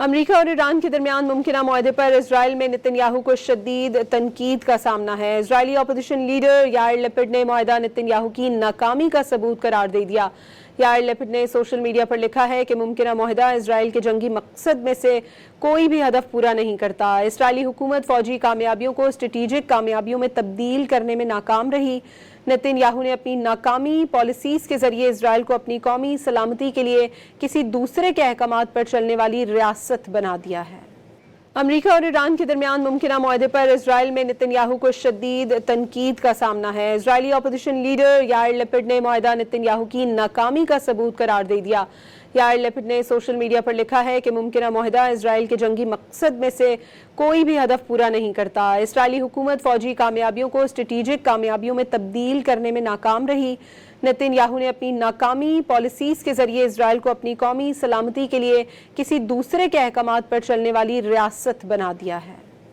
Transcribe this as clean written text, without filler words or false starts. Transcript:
امریکہ اور ایران کے درمیان ممکنہ معاہدے پر اسرائیل میں نتن یاہو کو شدید تنقید کا سامنا ہے۔ اسرائیلی اپوزیشن لیڈر یائر لیپڈ نے معاہدہ نتن یاہو کی ناکامی کا ثبوت قرار دے دیا۔ یائر لیپڈ نے سوشل میڈیا پر لکھا ہے کہ ممکنہ معاہدہ اسرائیل کے جنگی مقصد میں سے کوئی بھی ہدف پورا نہیں کرتا۔ اسرائیلی حکومت فوجی کامیابیوں کو اسٹریٹجک کامیابیوں میں تبدیل کرنے میں ناکام رہی۔ نتن یاہو نے اپنی ناکامی پالیسیز کے ذریعے اسرائیل کو اپنی قومی سلامتی کے لیے کسی دوسرے کے احکامات پر چلنے والی ریاست بنا دیا ہے۔ امریکہ اور ایران کے درمیان ممکنہ معاہدے پر اسرائیل میں نتن یاہو کو شدید تنقید کا سامنا ہے۔ اسرائیلی اپوزیشن لیڈر یائر لیپڈ نے معاہدہ نتن یاہو کی ناکامی کا ثبوت قرار دے دیا۔ یائر لیپڈ نے سوشل میڈیا پر لکھا ہے کہ ممکنہ معاہدہ اسرائیل کے جنگی مقصد میں سے کوئی بھی ہدف پورا نہیں کرتا۔ اسرائیلی حکومت فوجی کامیابیوں کو اسٹریٹجک کامیابیوں میں تبدیل کرنے میں ناکام رہی۔ نتن یاہو نے اپنی ناکامی پالیسیز کے ذریعے اسرائیل کو اپنی قومی سلامتی کے لیے کسی دوسرے کے احکامات پر چلنے والی ریاست بنا دیا ہے۔